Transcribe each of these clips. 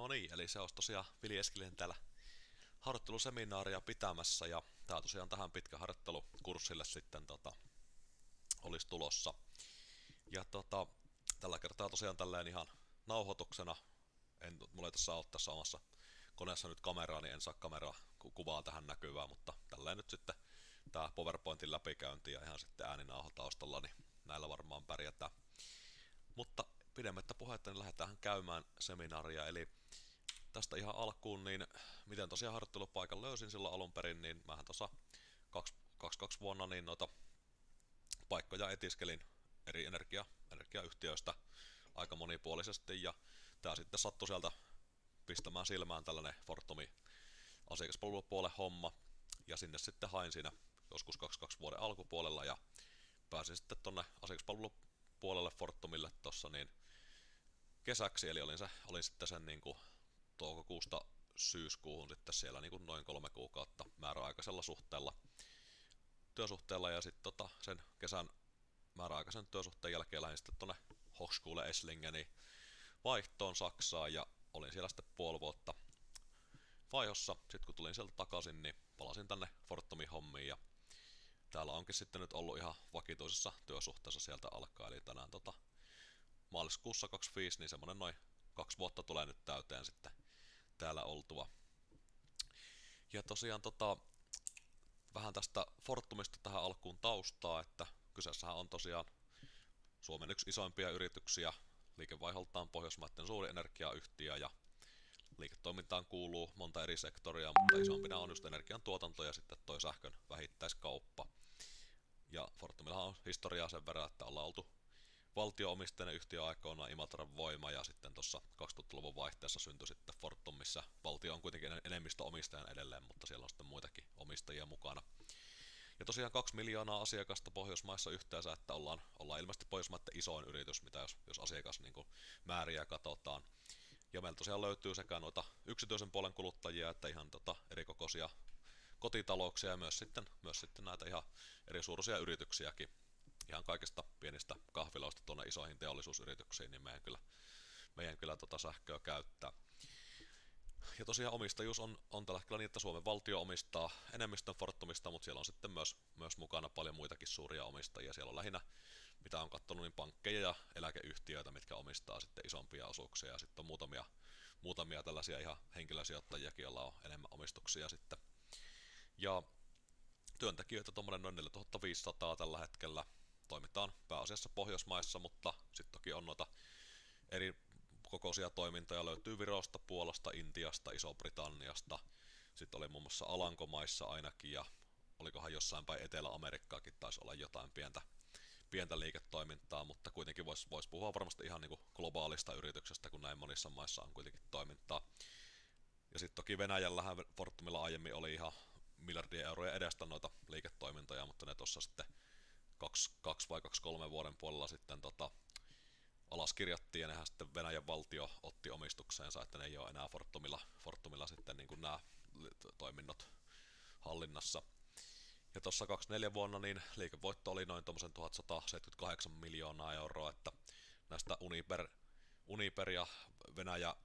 No niin, eli se olisi tosiaan Vili Eskelinen täällä harjoitteluseminaaria pitämässä ja tää tosiaan tähän pitkä harjoittelukurssille sitten olisi tulossa. Ja tällä kertaa tosiaan tälleen ihan nauhoituksena, mulla ei tässä ole tässä omassa koneessa nyt kameraa, niin en saa kameraa kuvaa tähän näkyvää, mutta tälleen nyt sitten tää PowerPointin läpikäynti ja ihan sitten ääninauho taustalla, niin näillä varmaan pärjätään. Mutta pidemmittä puhetta, niin lähdetään käymään seminaaria, eli tästä ihan alkuun, niin miten tosiaan harjoittelupaikan löysin silloin alun perin, niin mähän tuossa 22 vuonna niin noita paikkoja etiskelin eri energiayhtiöistä aika monipuolisesti, ja tää sitten sattui sieltä pistämään silmään tällainen Fortumin asiakaspalvelupuolen homma, ja sinne sitten hain siinä joskus 22 vuoden alkupuolella, ja pääsin sitten tonne asiakaspalvelupuolelle Fortumille tossa niin kesäksi, eli olin sitten sen niin kuin toukokuusta syyskuuhun sitten siellä niin kuin noin 3 kuukautta määräaikaisella työsuhteella, ja sitten sen kesän määräaikaisen työsuhteen jälkeen lähdin sitten tuonne Hochschule Esslingeniin vaihtoon Saksaan, ja olin siellä sitten puoli vuotta vaihossa. Sitten kun tulin sieltä takaisin, niin palasin tänne Fortumin hommiin, ja täällä onkin sitten nyt ollut ihan vakituisessa työsuhteessa sieltä alkaa, eli tänään maaliskuussa 25, niin semmonen noin 2 vuotta tulee nyt täyteen sitten täällä oltua. Ja tosiaan vähän tästä Fortumista tähän alkuun taustaa, että kyseessähän on tosiaan Suomen yksi isoimpia yrityksiä, liikevaiholtaan Pohjoismaiden suuri energiayhtiö, ja liiketoimintaan kuuluu monta eri sektoria, mutta isompina on just energian tuotanto ja sitten toi sähkön vähittäiskauppa. Ja Fortumillahan on historiaa sen verran, että ollaan oltu valtio-omisteinen yhtiö aikoinaan Imatran Voima, ja sitten tuossa 2000-luvun vaihteessa syntyi sitten Fortum, missä valtio on kuitenkin enemmistöomistajan edelleen, mutta siellä on sitten muitakin omistajia mukana. Ja tosiaan 2 miljoonaa asiakasta Pohjoismaissa yhteensä, että ollaan ilmeisesti Pohjoismaiden isoin yritys, mitä jos asiakas niin kuin määriä katsotaan. Ja meillä tosiaan löytyy sekä noita yksityisen puolen kuluttajia, että ihan erikokoisia kotitalouksia, ja myös sitten näitä ihan eri suuruisia yrityksiäkin. Ihan kaikista pienistä kahviloista tuonne isoihin teollisuusyrityksiin, niin meidän kyllä sähköä käyttää. Ja tosiaan omistajuus on tällä hetkellä niin, että Suomen valtio omistaa enemmistön Fortumista, mutta siellä on sitten myös mukana paljon muitakin suuria omistajia. Siellä on lähinnä, mitä on katsonut, niin pankkeja ja eläkeyhtiöitä, mitkä omistaa sitten isompia osuuksia, ja sitten on muutamia tällaisia ihan henkilösijoittajiakin, joilla on enemmän omistuksia sitten. Ja työntekijöitä tuommoinen noin 4500 tällä hetkellä. Toimitaan pääasiassa Pohjoismaissa, mutta sitten toki on noita eri kokoisia toimintoja, löytyy Virosta, Puolasta, Intiasta, Iso-Britanniasta. Sitten oli muun muassa Alankomaissa ainakin, ja olikohan jossain päin Etelä-Amerikkaakin taisi olla jotain pientä liiketoimintaa, mutta kuitenkin vois puhua varmasti ihan niin kuin globaalista yrityksestä, kun näin monissa maissa on kuitenkin toimintaa. Ja sitten toki Venäjällähän Fortumilla aiemmin oli ihan miljardien euroja edestä noita liiketoimintoja, mutta ne tuossa sitten 2 vai 2-3 vuoden puolella sitten alas kirjattiin, ja nehän sitten Venäjän valtio otti omistukseensa, että ne ei ole enää Fortumilla sitten niin kuin nämä toiminnot hallinnassa. Ja tuossa 24 vuonna niin liikevoitto oli noin 1178 miljoonaa euroa, että näistä Uniper ja Venäjä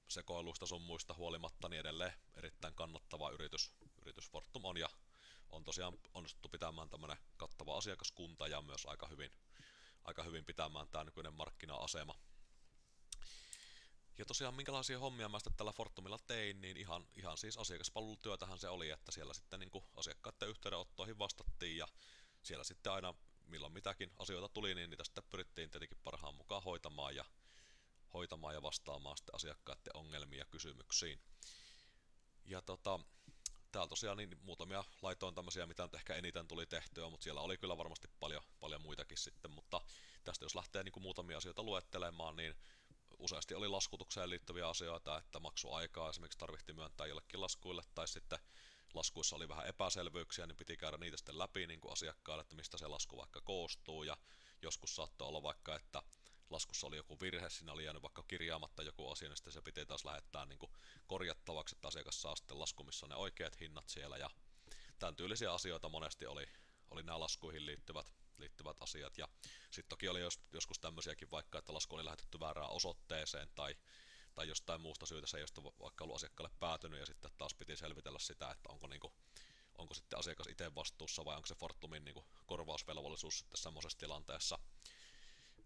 sekoiluista sun muista huolimatta, niin edelleen erittäin kannattava yritys Fortum on, ja on tosiaan onnistuttu pitämään tämmöinen kattava asiakaskunta ja myös aika hyvin pitämään tämä nykyinen markkina-asema. Ja tosiaan minkälaisia hommia mä sitten tällä Fortumilla tein, niin ihan siis asiakaspalvelutyötähän se oli, että siellä sitten niin kuin asiakkaiden yhteydenottoihin vastattiin, ja siellä sitten aina milloin mitäkin asioita tuli, niin niitä sitten pyrittiin tietenkin parhaan mukaan hoitamaan ja vastaamaan sitten asiakkaiden ongelmiin ja kysymyksiin. Ja täällä tosiaan niin muutamia laitoin tämmöisiä, mitä nyt ehkä eniten tuli tehtyä, mutta siellä oli kyllä varmasti paljon muitakin sitten, mutta tästä jos lähtee niin kuin muutamia asioita luettelemaan, niin useasti oli laskutukseen liittyviä asioita, että maksuaikaa esimerkiksi tarvittiin myöntää jollekin laskuille, tai sitten laskuissa oli vähän epäselvyyksiä, niin piti käydä niitä sitten läpi niin kuin asiakkaalle, että mistä se lasku vaikka koostuu, ja joskus saattoi olla vaikka, että laskussa oli joku virhe, siinä oli jäänyt vaikka kirjaamatta joku asia, niin sitten se piti taas lähettää niin kuin korjattavaksi, että asiakas saa sitten lasku, missä on ne oikeat hinnat siellä, ja tämän tyylisiä asioita monesti oli nämä laskuihin liittyvät asiat, ja sitten toki oli joskus tämmöisiäkin vaikka, että lasku oli lähetetty väärään osoitteeseen, tai tai jostain muusta syytä se ei ole vaikka ollut asiakkaalle päätynyt, ja sitten taas piti selvitellä sitä, että onko sitten asiakas itse vastuussa vai onko se Fortumin niinku korvausvelvollisuus sitten semmoisessa tilanteessa.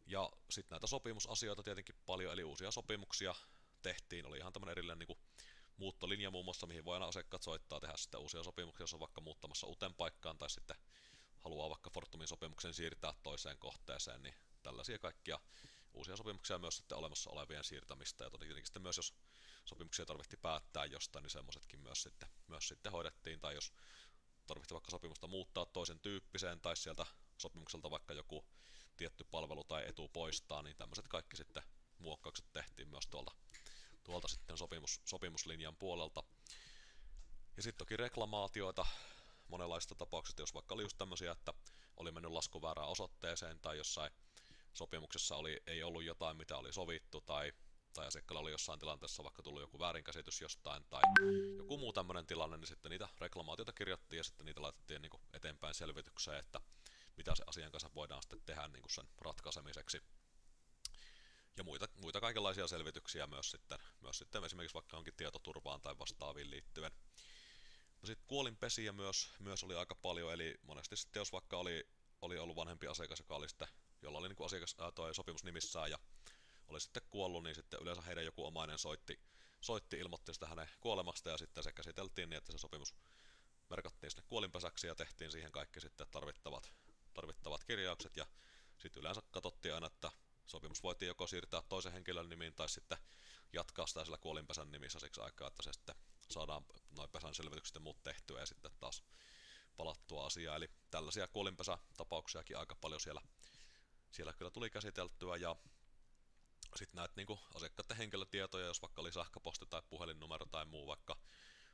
Ja sitten näitä sopimusasioita tietenkin paljon, eli uusia sopimuksia tehtiin, oli ihan tämmöinen erillinen niinku muuttolinja muun muassa, mihin voi aina asiakkaat soittaa tehdä sitten uusia sopimuksia, jos on vaikka muuttamassa uuteen paikkaan tai sitten haluaa vaikka Fortumin sopimuksen siirtää toiseen kohteeseen, niin tällaisia kaikkia uusia sopimuksia myös sitten olemassa olevien siirtämistä, ja tietenkin sitten myös jos sopimuksia tarvittiin päättää jostain, niin semmoisetkin myös sitten hoidettiin, tai jos tarvittiin vaikka sopimusta muuttaa toisen tyyppiseen, tai sieltä sopimukselta vaikka joku tietty palvelu tai etu poistaa, niin tämmöiset kaikki sitten muokkaukset tehtiin myös tuolta sitten sopimuslinjan puolelta. Ja sitten toki reklamaatioita monenlaisista tapauksista, jos vaikka oli just tämmöisiä, että oli mennyt lasku väärään osoitteeseen tai jossain sopimuksessa ei ollut jotain, mitä oli sovittu, tai asiakkaalla oli jossain tilanteessa vaikka tullut joku väärinkäsitys jostain tai joku muu tämmöinen tilanne, niin sitten niitä reklamaatioita kirjattiin ja sitten niitä laitettiin niin kuin eteenpäin selvitykseen, että mitä se asian kanssa voidaan sitten tehdä niin kuin sen ratkaisemiseksi. Ja muita kaikenlaisia selvityksiä myös sitten esimerkiksi vaikka jonkin tietoturvaan tai vastaaviin liittyen. No sitten kuolinpesiä myös oli aika paljon, eli monesti sitten jos vaikka oli ollut vanhempi asiakas, jolla oli niin kuin toi sopimus nimissään ja oli sitten kuollut, niin sitten yleensä heidän joku omainen soitti ilmoitti sitä hänen kuolemasta, ja sitten se käsiteltiin niin, että se sopimus merkattiin sinne kuolinpesäksi ja tehtiin siihen kaikki sitten tarvittavat kirjaukset, ja sitten yleensä katsottiin aina, että sopimus voitiin joko siirtää toisen henkilön nimiin tai sitten jatkaa sitä sillä kuolinpesän nimissä siksi aikaa, että se sitten saadaan noin pesän selvitykset ja muut tehtyä ja sitten taas palattua asiaa. Eli tällaisia kuolinpesätapauksiakin aika paljon siellä kyllä tuli käsiteltyä, ja sitten näitä niinku asiakkaiden henkilötietoja, jos vaikka oli sähköposti tai puhelinnumero tai muu vaikka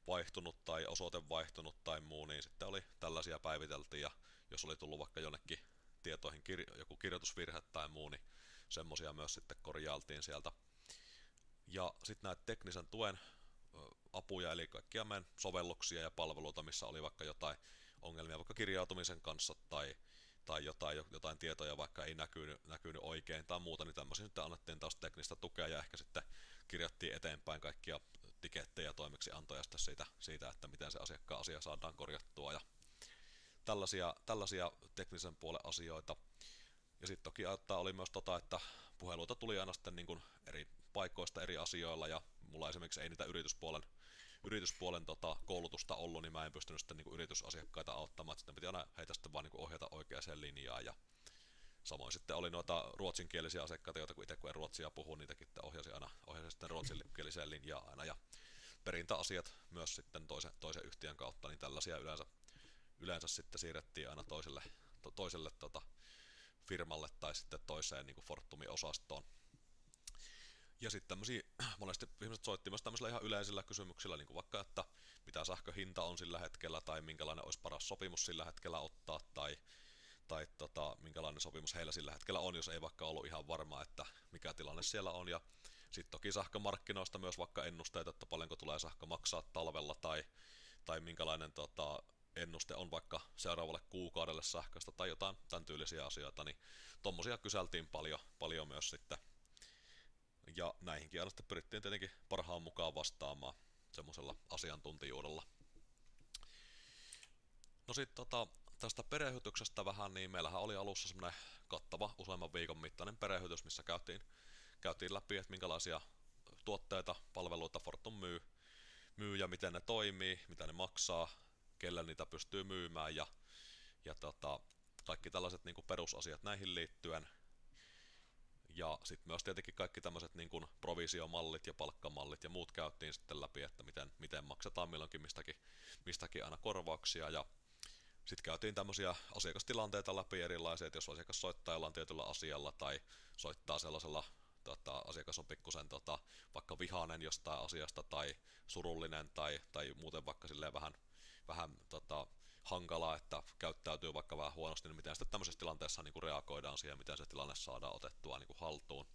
vaihtunut tai osoite vaihtunut tai muu, niin sitten oli tällaisia päiviteltiin, ja jos oli tullut vaikka jonnekin tietoihin joku kirjoitusvirhe tai muu, niin semmosia myös sitten korjailtiin sieltä. Ja sitten näitä teknisen tuen apuja, eli kaikkia meidän sovelluksia ja palveluita, missä oli vaikka jotain ongelmia vaikka kirjautumisen kanssa tai jotain tietoja vaikka ei näkynyt oikein tai muuta, niin tämmöisiä sitten annettiin taas teknistä tukea ja ehkä sitten kirjattiin eteenpäin kaikkia tikettejä ja toimeksiantoja siitä, että miten se asiakkaan asia saadaan korjattua ja tällaisia teknisen puolen asioita. Ja sitten toki oli myös että puheluita tuli aina sitten niin kuin eri paikoista eri asioilla, ja mulla esimerkiksi ei niitä yrityspuolen koulutusta ollut, niin mä en pystynyt sitten niin yritysasiakkaita auttamaan, että sitten piti aina heitä sitten vaan niin ohjata oikeaan linjaan, ja samoin sitten oli noita ruotsinkielisiä asiakkaita, joita kun itse kun en ruotsia puhu, niitäkin ohjasin sitten ruotsinkieliseen linjaan aina, ja perintäasiat myös sitten toisen yhtiön kautta, niin tällaisia yleensä sitten siirrettiin aina toiselle firmalle tai sitten toiseen niin kuin Fortumin osastoon. Ja sitten tämmöisiä, monesti ihmiset soitti myös tämmöisillä ihan yleisillä kysymyksillä, niin kuin vaikka, että mitä sähköhinta on sillä hetkellä, tai minkälainen olisi paras sopimus sillä hetkellä ottaa, tai minkälainen sopimus heillä sillä hetkellä on, jos ei vaikka ollut ihan varma, että mikä tilanne siellä on. Ja sitten toki sähkömarkkinoista myös vaikka ennusteet, että paljonko tulee sähkö maksaa talvella, tai minkälainen ennuste on vaikka seuraavalle kuukaudelle sähköstä tai jotain tämän tyylisiä asioita, niin tommosia kyseltiin paljon myös sitten. Ja näihinkin aina sitten pyrittiin tietenkin parhaan mukaan vastaamaan semmoisella asiantuntijuudella. No sitten tästä perehdytyksestä vähän, niin meillähän oli alussa semmoinen kattava useamman viikon mittainen perehdytys, missä käytiin läpi, että minkälaisia tuotteita, palveluita Fortum myy ja miten ne toimii, mitä ne maksaa, kelle niitä pystyy myymään ja kaikki tällaiset niin kuin perusasiat näihin liittyen. Ja sitten myös tietenkin kaikki tämmöiset niin kuin provisiomallit ja palkkamallit ja muut käytiin sitten läpi, että miten maksetaan milloinkin mistäkin aina korvauksia. Ja sitten käytiin tämmöisiä asiakastilanteita läpi erilaisia, että jos asiakas soittaa jollain tietyllä asialla tai soittaa sellaisella, asiakas on pikkusen vaikka vihainen jostain asiasta tai surullinen tai muuten vaikka silleen vähän hankalaa, että käyttäytyy vaikka vähän huonosti, niin miten sitten tämmöisessä tilanteessa niin kuin reagoidaan siihen, miten se tilanne saadaan otettua niin kuin haltuun.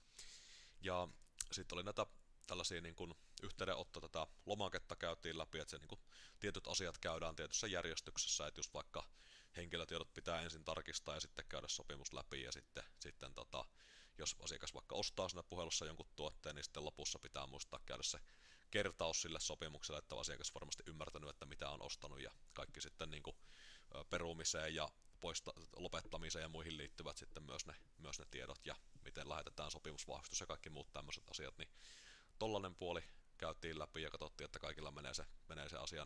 Ja sitten oli näitä tällaisia niin kuin yhteydenotto tätä lomaketta käytiin läpi, että se niin kuin tietyt asiat käydään tietyssä järjestyksessä, että just vaikka henkilötiedot pitää ensin tarkistaa ja sitten käydä sopimus läpi ja sitten jos asiakas vaikka ostaa siinä puhelussa jonkun tuotteen, niin sitten lopussa pitää muistaa käydä se kertaus sille sopimukselle, että on asiakas varmasti ymmärtänyt, että mitä on ostanut ja kaikki sitten niin kuin perumiseen ja lopettamiseen ja muihin liittyvät sitten myös ne tiedot ja miten lähetetään sopimusvahvistus ja kaikki muut tämmöiset asiat, niin tollanen puoli käytiin läpi ja katsottiin, että kaikilla menee se asia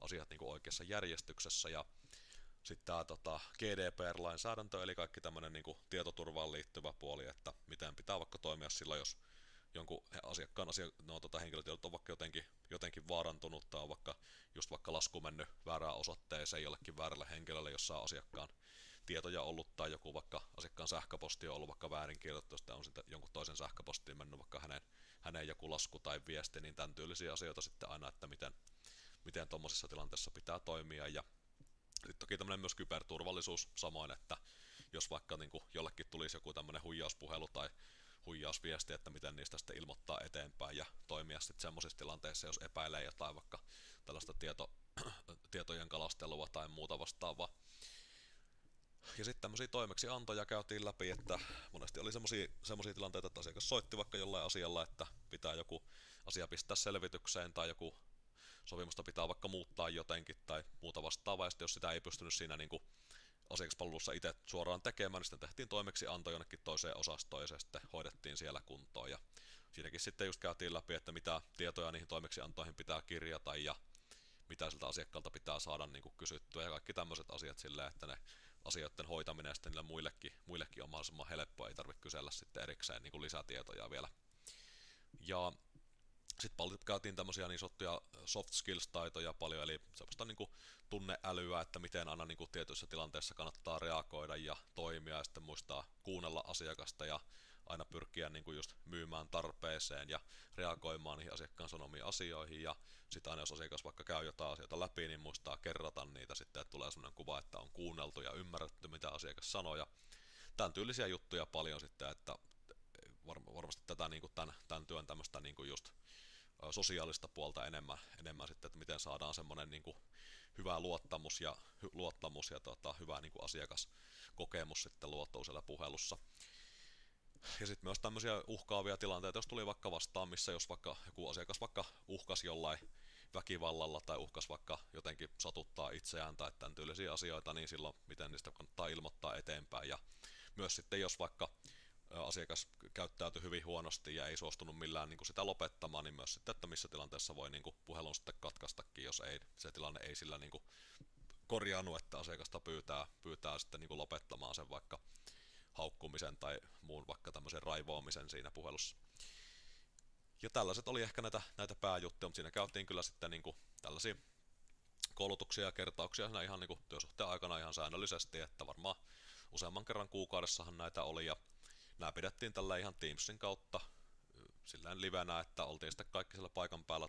asiat oikeassa järjestyksessä ja sitten tämä GDPR-lainsäädäntö, eli kaikki tämmöinen tietoturvaan liittyvä puoli, että miten pitää vaikka toimia silloin, jos jonkun asiakkaan henkilötiedot on vaikka jotenkin vaarantunut tai on vaikka lasku mennyt väärään osoitteeseen jollekin väärälle henkilölle, jossa on asiakkaan tietoja ollut tai joku vaikka asiakkaan sähköposti on ollut vaikka väärinkirjoitettu, tai on sitten jonkun toisen sähköpostiin mennyt vaikka hänen joku lasku tai viesti, niin tämän tyylisiä asioita sitten aina, että miten tuommoisessa tilanteessa pitää toimia ja sitten toki tämmöinen myös kyberturvallisuus samoin, että jos vaikka jollekin tulisi joku tämmöinen huijauspuhelu tai huijausviesti, että miten niistä sitten ilmoittaa eteenpäin ja toimia sitten semmoisissa tilanteissa, jos epäilee jotain vaikka tällaista tietojen kalastelua tai muuta vastaavaa. Ja sitten tämmöisiä toimeksiantoja käytiin läpi, että monesti oli semmoisia tilanteita, että asiakas soitti vaikka jollain asialla, että pitää joku asia pistää selvitykseen tai joku sopimusta pitää vaikka muuttaa jotenkin tai muuta vastaavaa, ja jos sitä ei pystynyt siinä asiakaspalvelussa itse suoraan tekemään, niin sitten tehtiin toimeksianto jonnekin toiseen osastoon ja se sitten hoidettiin siellä kuntoon. Ja siinäkin sitten just käytiin läpi, että mitä tietoja niihin toimeksiantoihin pitää kirjata ja mitä siltä asiakkaalta pitää saada kysyttyä ja kaikki tämmöiset asiat silleen, että ne asioiden hoitaminen sitten niille muillekin on mahdollisimman helppoa, ei tarvitse kysellä sitten erikseen lisätietoja vielä. Ja sitten paljon käytiin tämmöisiä niin sanottuja soft skills-taitoja paljon, eli semmoista tunneälyä, että miten aina tietyissä tilanteissa kannattaa reagoida ja toimia ja sitten muistaa kuunnella asiakasta ja aina pyrkiä just myymään tarpeeseen ja reagoimaan niihin asiakkaan sanomiin asioihin ja sitten aina jos asiakas vaikka käy jotain asioita läpi, niin muistaa kerrata niitä sitten, että tulee semmoinen kuva, että on kuunneltu ja ymmärretty mitä asiakas sanoo ja tämän tyylisiä juttuja paljon sitten, että varmasti tätä tämän työn tämmöistä just sosiaalista puolta enemmän sitten, että miten saadaan semmoinen hyvä luottamus ja hyvä asiakaskokemus sitten luotua siellä puhelussa. Ja sitten myös tämmöisiä uhkaavia tilanteita, jos tuli vaikka vastaan, missä jos vaikka joku asiakas vaikka uhkasi jollain väkivallalla tai uhkasi vaikka jotenkin satuttaa itseään tai tämän tyylisiä asioita, niin silloin miten niistä kannattaa ilmoittaa eteenpäin. Ja myös sitten jos vaikka asiakas käyttäytyi hyvin huonosti ja ei suostunut millään sitä lopettamaan, niin myös sitten, että missä tilanteessa voi puhelun sitten katkaistakin, jos se tilanne ei sillä korjaannu, että asiakasta pyytää sitten lopettamaan sen vaikka haukkumisen tai muun vaikka tämmöisen raivoamisen siinä puhelussa. Ja tällaiset oli ehkä näitä pääjuttuja, mutta siinä käytiin kyllä sitten tällaisia koulutuksia ja kertauksia siinä ihan työsuhteen aikana ihan säännöllisesti, että varmaan useamman kerran kuukaudessahan näitä oli ja nämä pidettiin tällä ihan Teamsin kautta sillään livenä, että oltiin sitten kaikki siellä paikan päällä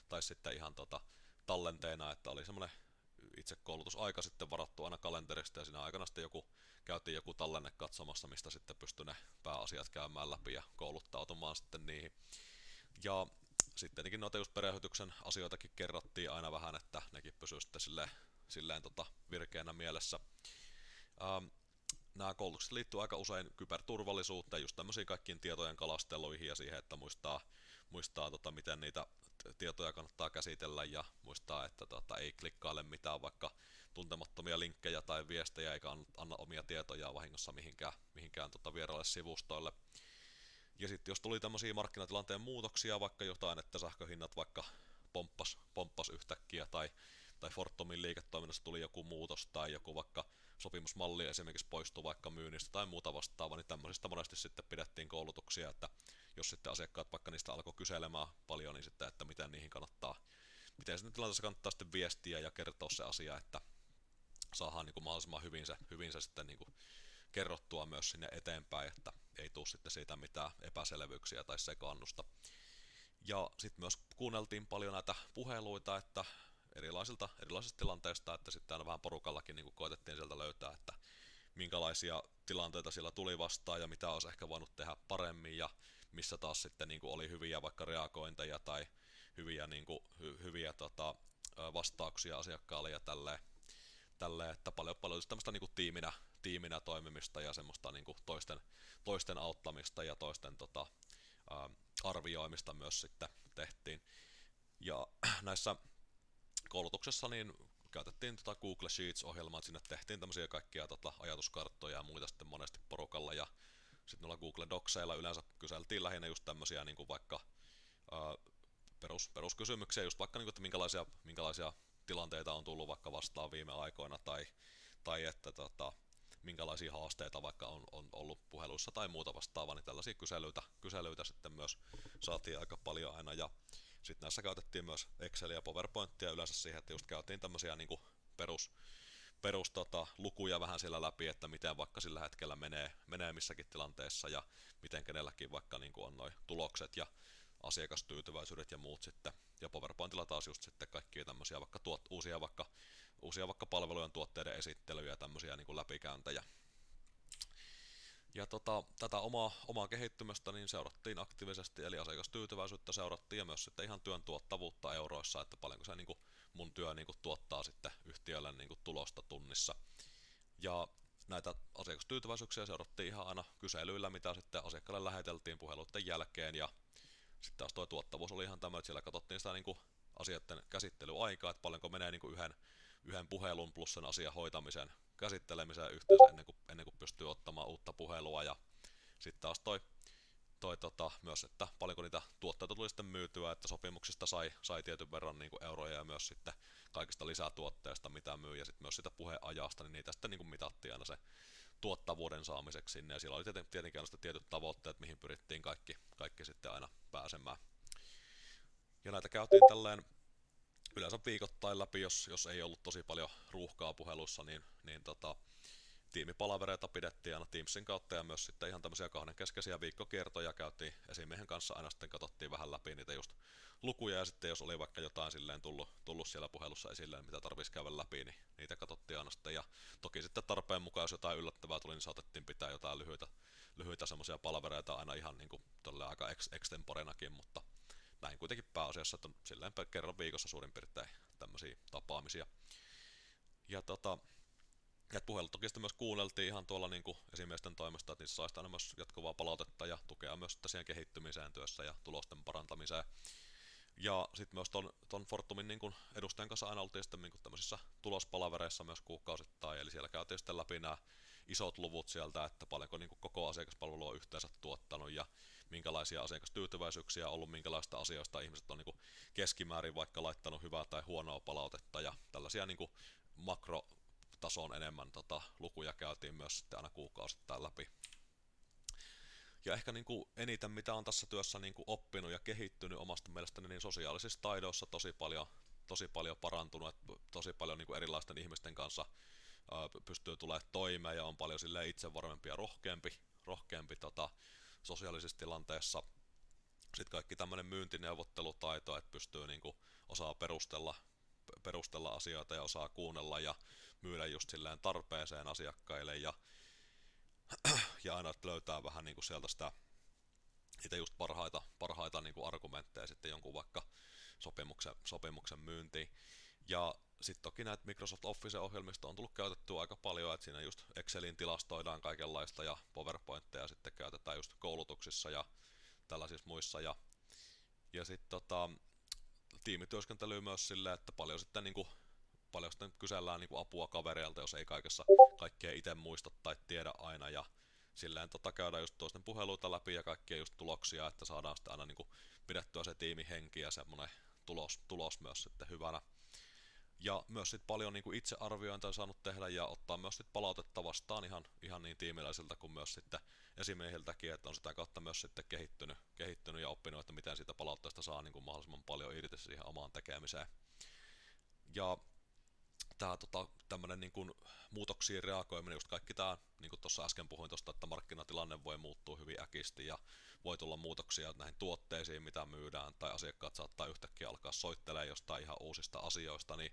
tai sitten ihan tallenteena, että oli semmoinen itse koulutusaika sitten varattu aina kalenterista ja siinä aikana sitten käytiin joku tallenne katsomassa, mistä sitten pystyi ne pääasiat käymään läpi ja kouluttautumaan sitten niihin. Ja sitten tietenkin noita just perehdytyksen asioitakin kerrottiin aina vähän, että nekin pysyy sitten silleen virkeänä mielessä. Nämä koulutukset liittyy aika usein kyberturvallisuuteen, just tämmöisiin kaikkiin tietojen kalasteluihin ja siihen, että muistaa miten niitä tietoja kannattaa käsitellä ja muistaa, että ei klikkaile mitään vaikka tuntemattomia linkkejä tai viestejä eikä anna omia tietoja vahingossa mihinkään vieraille sivustoille. Ja sitten jos tuli tämmöisiä markkinatilanteen muutoksia, vaikka jotain, että sähköhinnat vaikka pomppas yhtäkkiä tai Fortumin liiketoiminnassa tuli joku muutos tai joku vaikka sopimusmalli esimerkiksi poistui vaikka myynnistä tai muuta vastaavaa, niin tämmöisistä monesti sitten pidettiin koulutuksia, että jos sitten asiakkaat vaikka niistä alkoi kyselemään paljon, niin sitten, että miten siinä tilanteessa kannattaa sitten viestiä ja kertoa se asia, että saadaan mahdollisimman hyvin se sitten kerrottua myös sinne eteenpäin, että ei tule sitten siitä mitään epäselvyyksiä tai sekaannusta. Ja sitten myös kuunneltiin paljon näitä puheluita, että erilaisista tilanteista, että sitten aina vähän porukallakin koetettiin sieltä löytää, että minkälaisia tilanteita siellä tuli vastaan ja mitä olisi ehkä voinut tehdä paremmin ja missä taas sitten oli hyviä vaikka reagointeja tai hyviä vastauksia asiakkaalle ja tälleen, että paljon tämmöistä tiiminä toimimista ja semmoista niin kuin toisten auttamista ja toisten arvioimista myös sitten tehtiin. Ja näissä koulutuksessa niin käytettiin Google Sheets-ohjelmaa, että sinne tehtiin tämmöisiä kaikkia ajatuskarttoja ja muita sitten monesti porukalla, ja sitten noilla Google Docseilla yleensä kyseltiin lähinnä just tämmöisiä niin kuin vaikka peruskysymyksiä, just vaikka niin, että minkälaisia tilanteita on tullut vaikka vastaan viime aikoina, tai että minkälaisia haasteita vaikka on ollut puheluissa tai muuta vastaavaa, niin tällaisia kyselyitä sitten myös saatiin aika paljon aina, ja sitten näissä käytettiin myös Excelia ja PowerPointia yleensä siihen, että just käytiin tämmöisiä niin kuin perus lukuja vähän siellä läpi, että miten vaikka sillä hetkellä menee missäkin tilanteessa ja miten kenelläkin vaikka niin kuin on noi tulokset ja asiakastyytyväisyydet ja muut sitten. Ja PowerPointilla taas just sitten kaikkia tämmöisiä vaikka uusia vaikka palvelujen tuotteiden esittelyjä ja tämmöisiä niin kuin läpikäyntejä. Ja tätä omaa kehittymistä niin seurattiin aktiivisesti, eli asiakastyytyväisyyttä seurattiin ja myös sitten ihan työn tuottavuutta euroissa, että paljonko se niin kuin mun työ niin kuin tuottaa sitten yhtiölle niin kuin tulosta tunnissa. Ja näitä asiakastyytyväisyyksiä seurattiin ihan aina kyselyillä, mitä sitten asiakkaille läheteltiin puheluiden jälkeen, ja sitten taas tuo tuottavuus oli ihan tämä, että siellä katsottiin sitä niin kuin asioiden käsittelyaikaa, että paljonko menee niin kuin yhden puhelun plus sen asian hoitamisen käsittelemiseen yhteensä ennen kuin pystyy ottamaan uutta puhelua, ja sitten taas myös, että paljonko niitä tuotteita tuli sitten myytyä, että sopimuksista sai tietyn verran niin kuin euroja ja myös sitten kaikista lisätuotteista mitä myy, ja sitten myös sitä puheajasta, niin niitä sitten niin kuin mitattiin aina se tuottavuuden saamiseksi sinne, ja siellä oli tietenkin aina sitten tietyt tavoitteet, mihin pyrittiin kaikki sitten aina pääsemään. Ja näitä käytiin tälleen yleensä viikoittain läpi, jos ei ollut tosi paljon ruuhkaa puhelussa, niin tiimipalavereita pidettiin aina Teamsin kautta, ja myös sitten ihan tämmöisiä kahdenkeskeisiä viikkokiertoja käytiin esimiehen kanssa, aina sitten katsottiin vähän läpi niitä just lukuja, ja sitten jos oli vaikka jotain silleen tullut siellä puhelussa esille, mitä tarvitsisi käydä läpi, niin niitä katsottiin aina sitten, ja toki sitten tarpeen mukaan, jos jotain yllättävää tuli, niin saatettiin pitää jotain lyhyitä semmoisia palavereita aina ihan niin kuin aika extemporenakin, mutta näin kuitenkin pääasiassa, että on silleen kerran viikossa suurin piirtein tämmöisiä tapaamisia. Ja ja puhelut toki sitten myös kuunneltiin ihan tuolla niin kuin esimiesten toimesta, että niissä sai aina myös jatkuvaa palautetta ja tukea myös siihen kehittymiseen työssä ja tulosten parantamiseen. Ja sitten myös ton Fortumin niin kuin edustajan kanssa aina oltiin sitten niin kuin tämmöisissä tulospalavereissa myös kuukausittain, eli siellä käytiin sitten läpi nämä isot luvut sieltä, että paljonko niin kuin koko asiakaspalvelu on yhteensä tuottanut ja minkälaisia asiakastyytyväisyyksiä on ollut, minkälaista asioista ihmiset on niin kuin keskimäärin vaikka laittanut hyvää tai huonoa palautetta, ja tällaisia niin kuin makrotason enemmän lukuja käytiin myös sitten aina kuukausittain läpi. Ja ehkä niin kuin eniten mitä on tässä työssä niin kuin oppinut ja kehittynyt omasta mielestäni, niin sosiaalisissa taidoissa tosi paljon parantunut, että tosi paljon niin kuin erilaisten ihmisten kanssa pystyy tulemaan toimeen ja on paljon silleen itsevarmempi ja rohkeampi sosiaalisissa tilanteissa. Sitten kaikki tämmöinen myyntineuvottelutaito, että pystyy niin kuin osaa perustella asioita ja osaa kuunnella ja myydä just silleen tarpeeseen asiakkaille, ja aina löytää vähän niin kuin sieltä niitä just parhaita niin kuin argumentteja sitten jonkun vaikka sopimuksen myyntiin. Ja sitten toki näitä Microsoft Office-ohjelmista on tullut käytettyä aika paljon, että siinä just Excelin tilastoidaan kaikenlaista ja PowerPointteja sitten käytetään just koulutuksissa ja tällaisissa muissa. Ja sitten tiimityöskentelyä myös silleen, että paljon sitten kysellään niin kuin apua kavereilta, jos ei kaikkea itse muista tai tiedä aina, ja silleen käydään just toisten puheluita läpi ja kaikkia just tuloksia, että saadaan sitten aina niin kuin pidettyä se tiimihenki ja semmoinen tulos myös sitten hyvänä. Ja myös sitten paljon niin kuin itsearviointia on saanut tehdä ja ottaa myös sitten palautetta vastaan ihan niin tiimiläisiltä kuin myös sitten esimiehiltäkin, että on sitä kautta myös sitten kehittynyt ja oppinut, että miten siitä palautteesta saa niin kuin mahdollisimman paljon irti siihen omaan tekemiseen. Ja tämä tämmöinen niin kuin muutoksiin reagoiminen, just kaikki tämä, niin kuin tuossa äsken puhuin tuosta, että markkinatilanne voi muuttua hyvin äkisti ja voi tulla muutoksia näihin tuotteisiin, mitä myydään, tai asiakkaat saattaa yhtäkkiä alkaa soittelemaan jostain ihan uusista asioista, niin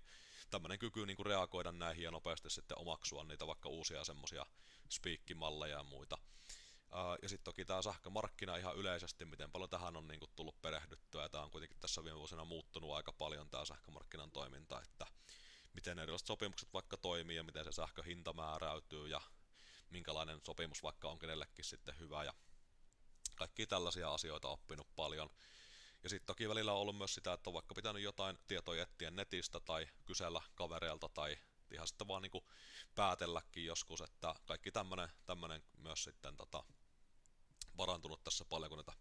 tämmöinen kyky niin kuin reagoida näihin ja nopeasti sitten omaksua niitä vaikka uusia semmoisia speak-malleja ja muita. Ja sitten toki tämä sähkömarkkina ihan yleisesti, miten paljon tähän on niin kuin tullut perehdyttyä, ja tämä on kuitenkin tässä viime vuosina muuttunut aika paljon tämä sähkömarkkinan toiminta, että miten erilaiset sopimukset vaikka toimii ja miten se sähköhinta määräytyy ja minkälainen sopimus vaikka on kenellekin sitten hyvä ja kaikki tällaisia asioita oppinut paljon. Ja sitten toki välillä on ollut myös sitä, että on vaikka pitänyt jotain tietoja etsiä netistä tai kysellä kavereilta tai ihan sitten vaan niinku päätelläkin joskus, että kaikki tämmönen myös sitten parantunut tässä paljon, kun näitä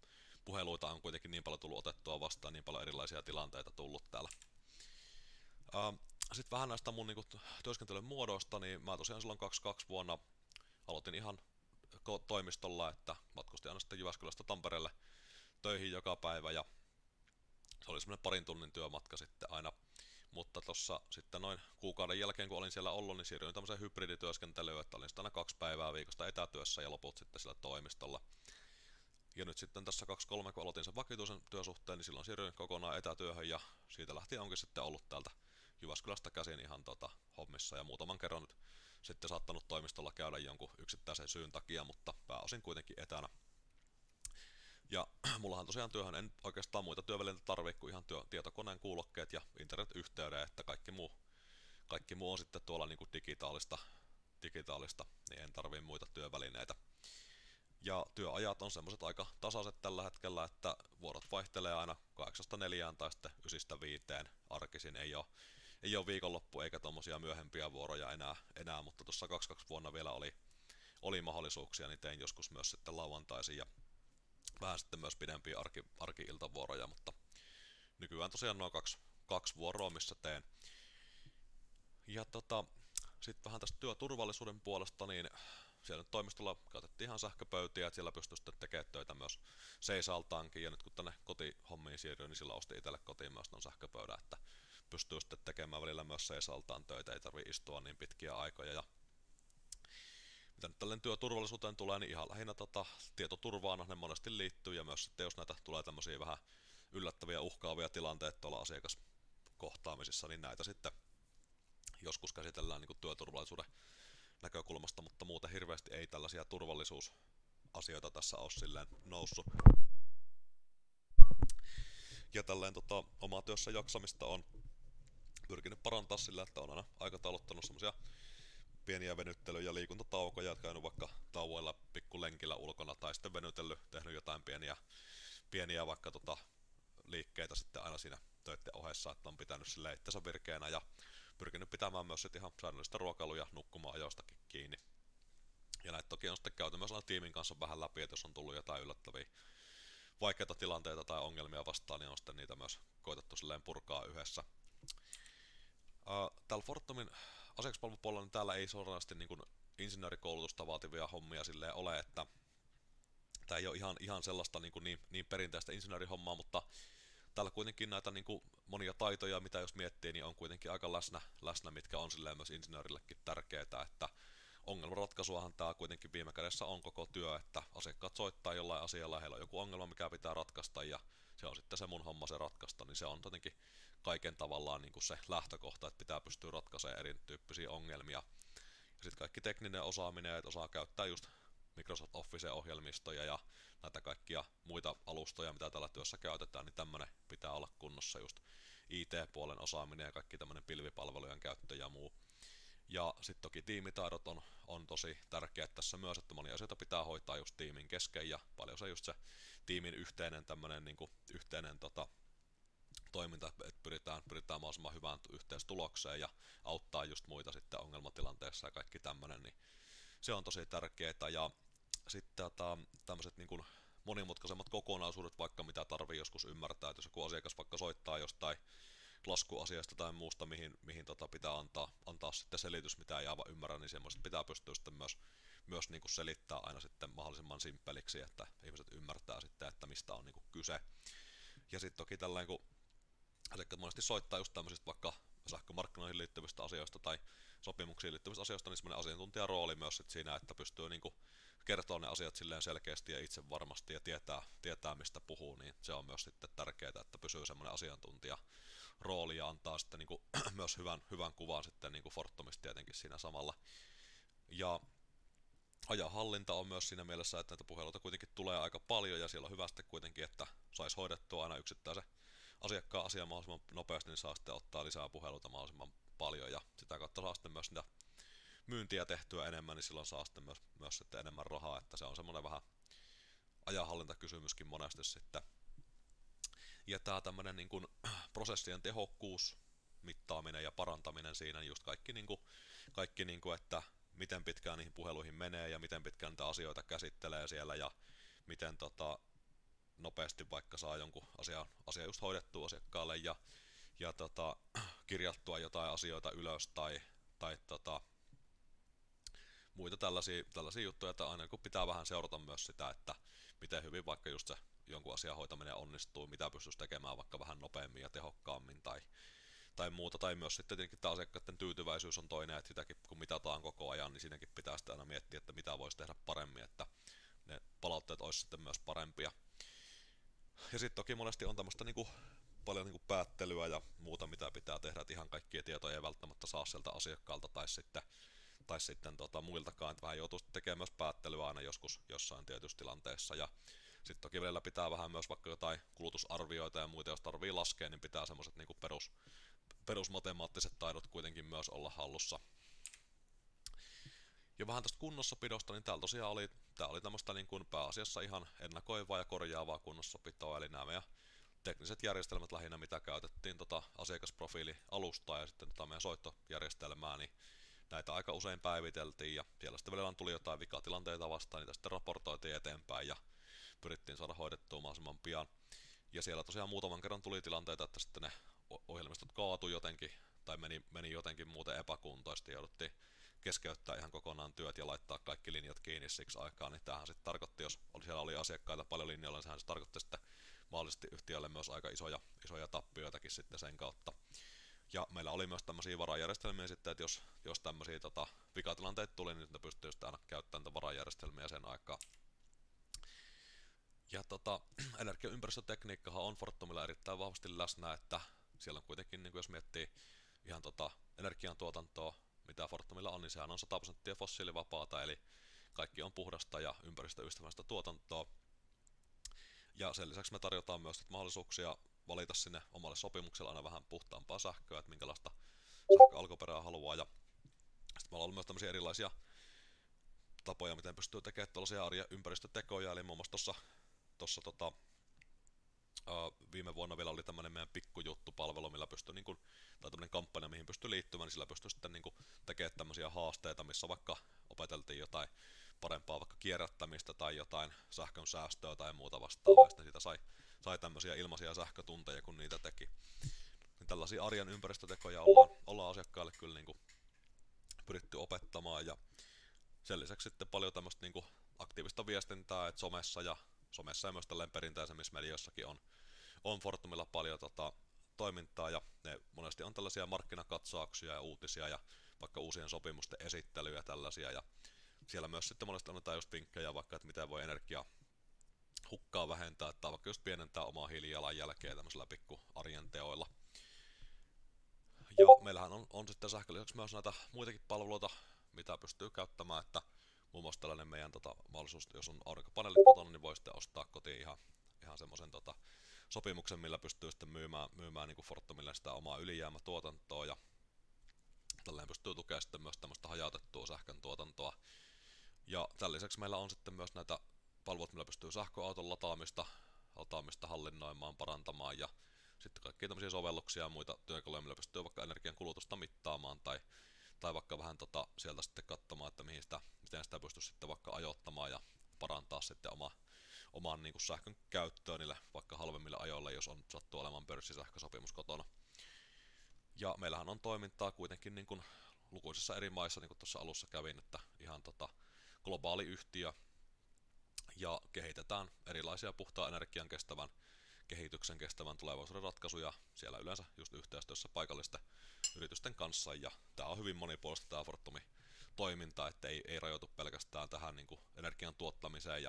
puheluita on kuitenkin niin paljon tullut otettua vastaan, niin paljon erilaisia tilanteita tullut täällä. Sitten vähän näistä mun niinku työskentelyn muodoista, niin mä tosiaan silloin 22 vuonna aloitin ihan toimistolla, että matkustin aina sitten Jyväskylästä Tampereelle töihin joka päivä ja se oli semmoinen parin tunnin työmatka sitten aina, mutta tossa sitten noin kuukauden jälkeen kun olin siellä ollut, niin siirryin tämmöiseen hybridityöskentelyyn, että olin sitten aina 2 päivää viikosta etätyössä ja loput sitten sillä toimistolla. Ja nyt sitten tässä 2-3 kun aloitin sen vakituisen työsuhteen, niin silloin siirryin kokonaan etätyöhön ja siitä lähtien onkin sitten ollut täältä Jyväskylästä käsin ihan hommissa ja muutaman kerran nyt sitten saattanut toimistolla käydä jonkun yksittäisen syyn takia, mutta pääosin kuitenkin etänä. Ja mullahan tosiaan työhön en oikeastaan muita työvälineitä tarvitse kuin ihan tietokoneen kuulokkeet ja internetyhteyden, että kaikki muu on sitten tuolla niinku digitaalista, niin en tarvii muita työvälineitä. Ja työajat on semmoiset aika tasaiset tällä hetkellä, että vuorot vaihtelee aina 8–4 tai sitten 9–5 arkisin. Ei oo viikonloppu eikä tommosia myöhempiä vuoroja enää, mutta tuossa 22 vuonna vielä oli mahdollisuuksia, niin tein joskus myös sitten lauantaisin ja vähän sitten myös pidempiä arki-iltavuoroja, mutta nykyään tosiaan noin kaksi vuoroa, missä teen. Ja sitten vähän tästä työturvallisuuden puolesta, niin siellä nyt toimistolla käytettiin ihan sähköpöytiä, että siellä pystyi sitten tekemään töitä myös seisaltaankin, ja nyt kun tänne kotihommiin siirryin, niin sillä ostin itselle kotiin myös ton sähköpöydän, että pystyy sitten tekemään välillä myös seisaltaan töitä, ei tarvitse istua niin pitkiä aikoja. Ja mitä nyt tälleen työturvallisuuteen tulee, niin ihan lähinnä tietoturvaan ne monesti liittyy, ja myös sitten jos näitä tulee tämmöisiä vähän yllättäviä uhkaavia tilanteita tuolla asiakaskohtaamisissa, niin näitä sitten joskus käsitellään niin kuin työturvallisuuden näkökulmasta, mutta muuten hirveästi ei tällaisia turvallisuusasioita tässä ole silleen noussut. Ja tälleen omaa työssä jaksamista on pyrkinyt parantaa sillä, että on aina aikatauluttanut semmosia pieniä venyttely- ja liikuntataukoja, käynyt vaikka tauoilla pikkulenkillä ulkona tai sitten venytellyt, tehnyt jotain pieniä vaikka liikkeitä sitten aina siinä töiden ohessa, että on pitänyt sille itsensä virkeänä ja pyrkinyt pitämään myös sit ihan säännöllistä ruokailua ja nukkumaan ajoistakin kiinni. Ja näitä toki on sitten käyty myös tiimin kanssa vähän läpi, että jos on tullut jotain yllättäviä vaikeita tilanteita tai ongelmia vastaan, niin on sitten niitä myös koitettu silleen purkaa yhdessä. Täällä Fortumin asiakaspalvelupuolella niin täällä ei suoranaisesti niin kuin insinöörikoulutusta vaativia hommia silleen ole, että tää ei ole ihan sellaista niin perinteistä insinöörihommaa, mutta täällä kuitenkin näitä niin kuin monia taitoja, mitä jos miettii, niin on kuitenkin aika läsnä mitkä on silleen myös insinöörillekin tärkeää, että ongelmanratkaisuahan tää kuitenkin viime kädessä on koko työ, että asiakkaat soittaa jollain asialla, heillä on joku ongelma, mikä pitää ratkaista, ja se on sitten se mun homma se ratkaista, niin se on jotenkin kaiken tavallaan niin kuin se lähtökohta, että pitää pystyä ratkaisemaan erityyppisiä ongelmia. Ja sitten kaikki tekninen osaaminen, että osaa käyttää just Microsoft Office-ohjelmistoja ja näitä kaikkia muita alustoja, mitä tällä työssä käytetään, niin tämmönen pitää olla kunnossa, just IT-puolen osaaminen ja kaikki tämmönen pilvipalvelujen käyttö ja muu. Ja sitten toki tiimitaidot on tosi tärkeät tässä myös, että monia asioita pitää hoitaa just tiimin kesken ja paljon se just se tiimin yhteinen tämmönen niinku yhteinen toiminta, että pyritään mahdollisimman hyvään yhteistulokseen ja auttaa just muita sitten ongelmatilanteessa ja kaikki tämmönen, niin se on tosi tärkeää. Ja sitten tämmöiset niin kuin monimutkaisemmat kokonaisuudet, vaikka mitä tarvii joskus ymmärtää, että jos joku asiakas vaikka soittaa jostain laskuasiasta tai muusta, mihin pitää antaa sitten selitys, mitä ei aivan ymmärrä, niin semmoiset pitää pystyä sitten myös niin kuin selittää aina sitten mahdollisimman simppeliksi, että ihmiset ymmärtää sitten, että mistä on niin kuin kyse. Ja sitten toki tällainen, kun asiakkaat monesti soittaa just tämmöisistä vaikka sähkömarkkinoihin liittyvistä asioista tai sopimuksiin liittyvistä asioista, niin semmoinen asiantuntijarooli myös sit siinä, että pystyy niinku kertoa ne asiat silleen selkeästi ja itse varmasti ja tietää mistä puhuu, niin se on myös sitten tärkeää, että pysyy semmoinen asiantuntijarooli ja antaa sitten niinku myös hyvän kuvan sitten niinku Fortumista tietenkin siinä samalla. Ja ajanhallinta on myös siinä mielessä, että näitä puheluita kuitenkin tulee aika paljon ja siellä on hyvä sitten kuitenkin, että saisi hoidettua aina yksittäisen asiakkaan asiaa mahdollisimman nopeasti, niin saa sitten ottaa lisää puheluita mahdollisimman paljon ja sitä kautta saa sitten myös niitä myyntiä tehtyä enemmän, niin silloin saa sitten myös sitten enemmän rahaa, että se on semmoinen vähän ajanhallintakysymyskin monesti sitten. Ja tää tämmönen niin kuin prosessien tehokkuus, mittaaminen ja parantaminen siinä, niin just kaikki niin kuin, että miten pitkään niihin puheluihin menee ja miten pitkään niitä asioita käsittelee siellä ja miten nopeasti vaikka saa jonkun asia just hoidettua asiakkaalle ja kirjattua jotain asioita ylös tai muita tällaisia juttuja, että aina kun pitää vähän seurata myös sitä, että miten hyvin vaikka just se jonkun asian hoitaminen onnistuu, mitä pystyisi tekemään vaikka vähän nopeammin ja tehokkaammin tai muuta, tai myös sitten tietenkin tämä asiakkaiden tyytyväisyys on toinen, että sitäkin kun mitataan koko ajan, niin siinäkin pitää sitten aina miettiä, että mitä voisi tehdä paremmin, että ne palautteet olisi sitten myös parempia. Ja sitten toki monesti on tämmöistä paljon päättelyä ja muuta, mitä pitää tehdä, että ihan kaikkia tietoja ei välttämättä saa sieltä asiakkaalta tai sitten muiltakaan, että vähän joutuu tekemään myös päättelyä aina joskus jossain tietyissä tilanteessa, ja sitten toki välillä pitää vähän myös vaikka jotain kulutusarvioita ja muita, jos tarvii laskea, niin pitää semmoiset perusmatemaattiset taidot kuitenkin myös olla hallussa. Ja vähän tästä kunnossapidosta, niin täällä tosiaan oli tämmöistä niin kuin pääasiassa ihan ennakoivaa ja korjaavaa kunnossapitoa, eli nämä meidän tekniset järjestelmät lähinnä, mitä käytettiin asiakasprofiilialustaa ja sitten meidän soittojärjestelmää, niin näitä aika usein päiviteltiin ja siellä sitten välillä tuli jotain vikatilanteita vastaan, niitä sitten raportoitiin eteenpäin ja pyrittiin saada hoidettua mahdollisimman pian. Ja siellä tosiaan muutaman kerran tuli tilanteita, että sitten ne ohjelmistot kaatui jotenkin tai meni jotenkin muuten epäkuntoisesti ja jouduttiin keskeyttää ihan kokonaan työt ja laittaa kaikki linjat kiinni siksi aikaa, niin tämähän sitten tarkoitti, jos siellä oli asiakkaita paljon linjoilla, niin sehän se tarkoitti sitten mahdollisesti yhtiölle myös aika isoja tappioitakin sitten sen kautta. Ja meillä oli myös tämmöisiä varajärjestelmiä sitten, että jos tämmöisiä vikatilanteita tuli, niin ne pystyy sitten aina käyttämään niitä varajärjestelmiä sen aikaa. Ja energiaympäristötekniikkahan on Fortumilla erittäin vahvasti läsnä, että siellä on kuitenkin, niin jos miettii ihan energiantuotantoa, mitä Fortumilla on, niin sehän on 100% fossiilivapaata, eli kaikki on puhdasta ja ympäristöystävällistä tuotantoa. Ja sen lisäksi me tarjotaan myös mahdollisuuksia valita sinne omalle sopimukselle aina vähän puhtaampaa sähköä, että minkälaista sähköalkuperää haluaa. Ja sitten meillä on ollut myös tämmöisiä erilaisia tapoja, miten pystyy tekemään tällaisia arjen ympäristötekoja, eli muun muassa tuossa viime vuonna vielä oli tämmöinen meidän pikkujuttupalvelu, millä pystyy tai tämmöinen kampanja, mihin pystyy liittymään, niin sillä pystyy sitten tekemään tämmöisiä haasteita, missä vaikka opeteltiin jotain parempaa vaikka kierrättämistä tai jotain sähkön säästöä tai muuta vastaavaa, ja sitten siitä sai tämmöisiä ilmaisia sähkötunteja, kun niitä teki. Niin tällaisia arjen ympäristötekoja ollaan asiakkaille kyllä pyritty opettamaan, ja sen lisäksi sitten paljon tämmöistä aktiivista viestintää, että somessa ja myös tälleen perinteisemmissä mediossakin on Fortumilla paljon toimintaa, ja ne monesti on tällaisia markkinakatsauksia ja uutisia ja vaikka uusien sopimusten esittelyjä ja tällaisia, ja siellä myös sitten monesti annetaan just vinkkejä vaikka, että miten voi hukkaa vähentää tai vaikka just pienentää omaa hiilijalanjälkeä tämmöisellä pikku arjen teoilla. Ja meillähän on sitten sähkön lisäksi myös näitä muitakin palveluita, mitä pystyy käyttämään, että muun muassa tällainen meidän mahdollisuus, jos on aurinkopaneelit kotona, niin voi sitten ostaa kotiin ihan semmoisen sopimuksen, millä pystyy sitten myymään niin kuin Fortumille sitä omaa ylijäämätuotantoa, ja tällainen pystyy tukemaan sitten myös tämmöistä hajautettua sähkön tuotantoa. Ja tämän lisäksi meillä on sitten myös näitä palveluita, millä pystyy sähköauton lataamista hallinnoimaan, parantamaan, ja sitten kaikkia tämmöisiä sovelluksia ja muita työkaluja, millä pystyy vaikka energian kulutusta mittaamaan tai vaikka vähän sieltä sitten katsomaan, että miten sitä pystyy sitten vaikka ajoittamaan ja parantaa sitten oman sähkön käyttöön niille vaikka halvemmille ajoille, jos sattuu olemaan pörssisähkösopimus kotona. Ja meillähän on toimintaa kuitenkin lukuisissa eri maissa, niin kuin tuossa alussa kävin, että ihan globaali yhtiö, ja kehitetään erilaisia puhtaan energian kehityksen kestävän tulevaisuuden ratkaisuja siellä yleensä just yhteistyössä paikallisten yritysten kanssa, ja tämä on hyvin monipuolista tämä Fortumin toiminta, että ei rajoitu pelkästään tähän energian tuottamiseen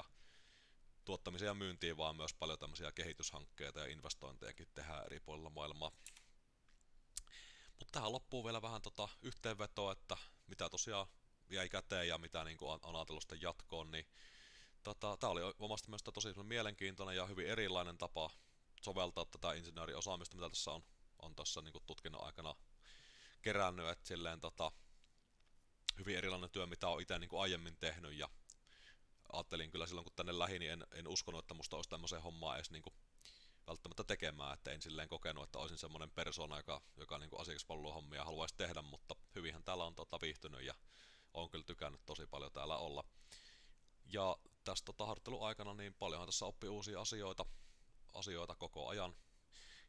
ja myyntiin, vaan myös paljon tämmöisiä kehityshankkeita ja investointejakin tehdään eri puolilla maailmaa. Mutta tähän loppuu vielä vähän yhteenvetoa, että mitä tosiaan jäi käteen ja mitä on ajatellut sitten jatkoon, niin tämä oli omasta mielestä tosi mielenkiintoinen ja hyvin erilainen tapa soveltaa tätä insinööriosaamista, mitä tässä on tuossa tutkinnon aikana kerännyt, että silleen hyvin erilainen työ, mitä olen itse niin kuin aiemmin tehnyt, ja ajattelin kyllä silloin, kun tänne lähdin, niin en uskonut, että musta olisi tämmöiseen hommaa edes niin kuin välttämättä tekemään, että en silleen kokenut, että olisin semmoinen persona, joka niin kuin asiakaspalveluhommia haluaisi tehdä, mutta hyvinhän täällä on viihtynyt ja on kyllä tykännyt tosi paljon täällä olla. Ja tästä harjoittelun aikana niin paljonhan tässä oppi uusia asioita koko ajan.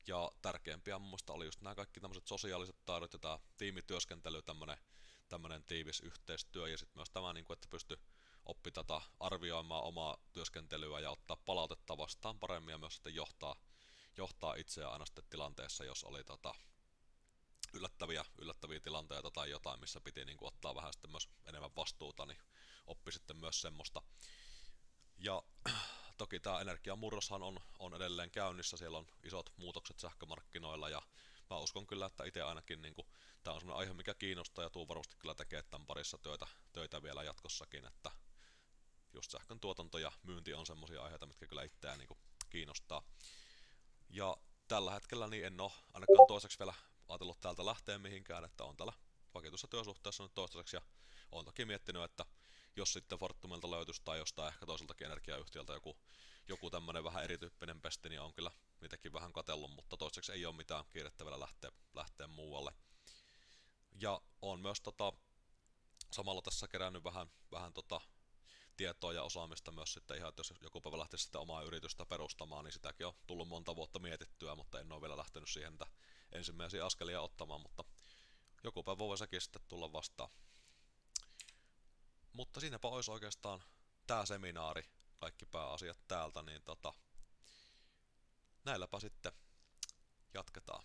Ja tärkeimpiä mun mielestä oli just nämä kaikki tämmöiset sosiaaliset taidot ja tämä tiimityöskentely, tämmönen tiivis yhteistyö ja sitten myös tämä, niin kuin, että pysty oppi tätä arvioimaan omaa työskentelyä ja ottaa palautetta vastaan paremmin ja myös sitten johtaa itseään aina sitten tilanteessa, jos oli yllättäviä tilanteita tai jotain, missä piti niin kuin ottaa vähän sitten myös enemmän vastuuta, niin oppi sitten myös semmoista. Ja toki tämä energiamurroshan on edelleen käynnissä, siellä on isot muutokset sähkömarkkinoilla ja mä uskon kyllä, että itse ainakin niin tämä on sellainen aihe, mikä kiinnostaa ja tuun varmasti kyllä tekemään tämän parissa töitä vielä jatkossakin, että just sähkön tuotanto ja myynti on semmoisia aiheita, mitkä kyllä itseään niin kiinnostaa. Ja tällä hetkellä niin en ole ainakaan toiseksi vielä ajatellut täältä lähteä mihinkään, että on täällä vakituisessa työsuhteessa nyt toistaiseksi ja olen toki miettinyt, että jos sitten Fortumilta löytyisi tai jostain ehkä toiseltakin energiayhtiöltä joku tämmönen vähän erityyppinen pesti, niin on kyllä niitäkin vähän katsellut, mutta toistaiseksi ei ole mitään kiirettä vielä lähteä muualle. Ja on myös samalla tässä kerännyt vähän tietoa ja osaamista myös sitten ihan, että jos joku päivä lähtisi sitten omaa yritystä perustamaan, niin sitäkin on tullut monta vuotta mietittyä, mutta en ole vielä lähtenyt siihen ensimmäisiä askelia ottamaan, mutta joku päivä voi sekin sitten tulla vastaan. Mutta siinäpä olisi oikeastaan tämä seminaari, kaikki pääasiat täältä, niin näilläpä sitten jatketaan.